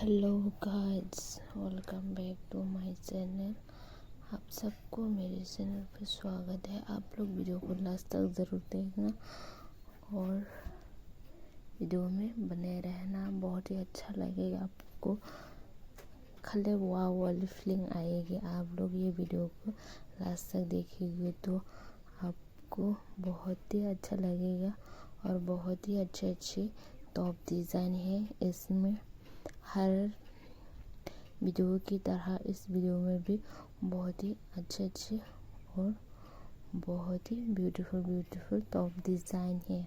Hello guys, welcome back to my channel. आप सबको मेरे चैनल पर स्वागत है। आप लोग वीडियो को लास्ट तक ज़रूर देखना और वीडियो में बने रहना। बहुत ही अच्छा लगेगा आपको, खाली वाव वाली फीलिंग आएगी। आप लोग ये वीडियो को लास्ट तक देखेंगे तो आपको बहुत ही अच्छा लगेगा और बहुत ही अच्छे अच्छे टॉप डिज़ाइन है इसमें। हर वीडियो की तरह इस वीडियो में भी बहुत ही अच्छे अच्छे और बहुत ही ब्यूटीफुल टॉप डिज़ाइन है।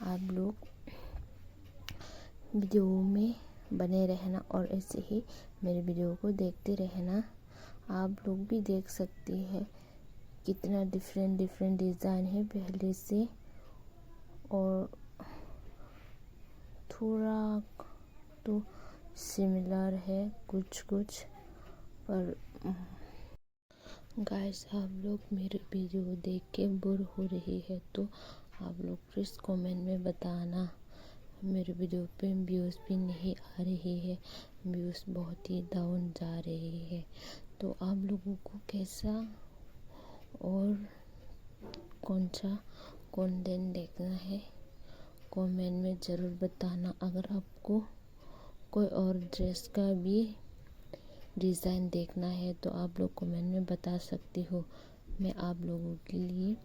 आप लोग वीडियो में बने रहना और ऐसे ही मेरे वीडियो को देखते रहना। आप लोग भी देख सकते हैं कितना डिफरेंट डिज़ाइन है पहले से, और थोड़ा तो सिमिलर है कुछ पर गाइस, आप लोग मेरे वीडियो देख के बोर हो रही है तो आप लोग प्लीज़ कमेंट में बताना। मेरे वीडियो पे व्यूज़ भी नहीं आ रही है, व्यूज़ बहुत ही डाउन जा रही है। तो आप लोगों को कैसा और कौन सा कंटेंट देखना है कमेंट में ज़रूर बताना। अगर आपको कोई और ड्रेस का भी डिज़ाइन देखना है तो आप लोग कमेंट में बता सकते हो। मैं आप लोगों के लिए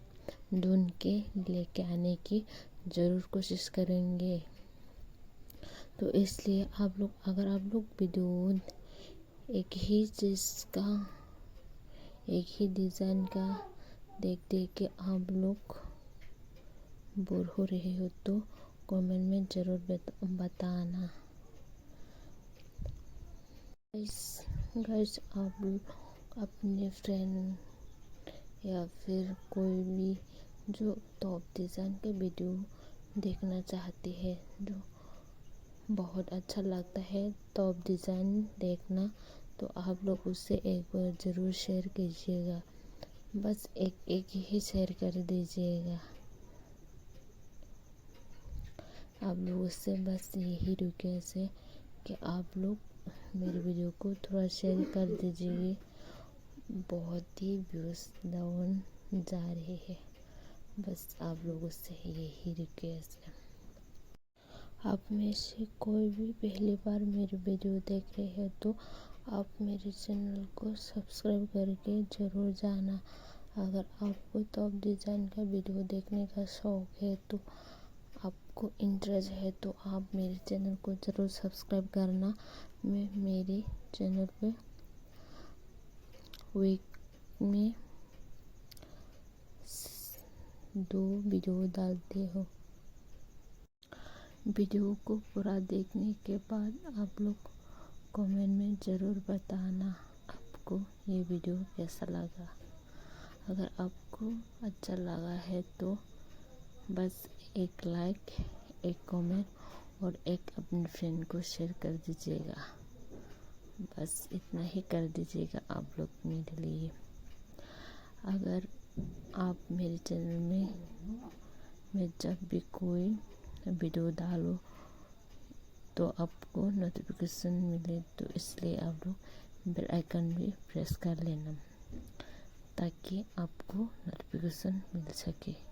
ढूंढ के लेके आने की ज़रूर कोशिश करेंगे। तो इसलिए अगर आप लोग वीडियो एक ही चीज़ का, एक ही डिज़ाइन का देख के आप लोग बोर हो रहे हो तो कमेंट में ज़रूर बताना। गाइस, आप लोग अपने फ्रेंड या फिर कोई भी जो टॉप डिज़ाइन के वीडियो देखना चाहती है, जो बहुत अच्छा लगता है टॉप डिज़ाइन देखना, तो आप लोग उससे एक बार ज़रूर शेयर कीजिएगा। बस एक ही शेयर कर दीजिएगा। आप लोगों से बस यही रिक्वेस्ट है कि आप लोग मेरे वीडियो को थोड़ा शेयर कर दीजिए। बहुत ही व्यूज़ डाउन जा रहे हैं, बस आप लोगों से यही रिक्वेस्ट है। आप में से कोई भी पहली बार मेरे वीडियो देख रहे हैं तो आप मेरे चैनल को सब्सक्राइब करके ज़रूर जाना। अगर आपको टॉप डिज़ाइन का वीडियो देखने का शौक़ है तो आपको इंटरेस्ट है तो आप मेरे चैनल को ज़रूर सब्सक्राइब करना। मैं मेरे चैनल पे वीक में 2 वीडियो डालती हूँ। वीडियो को पूरा देखने के बाद आप लोग कमेंट में ज़रूर बताना आपको ये वीडियो कैसा लगा। अगर आपको अच्छा लगा है तो बस एक लाइक, एक कमेंट और एक अपने फ्रेंड को शेयर कर दीजिएगा। बस इतना ही कर दीजिएगा आप लोग मेरे लिए। अगर आप मेरे चैनल में मैं जब भी कोई वीडियो डालो तो आपको नोटिफिकेशन मिले, तो इसलिए आप लोग बेल आइकन भी प्रेस कर लेना ताकि आपको नोटिफिकेशन मिल सके।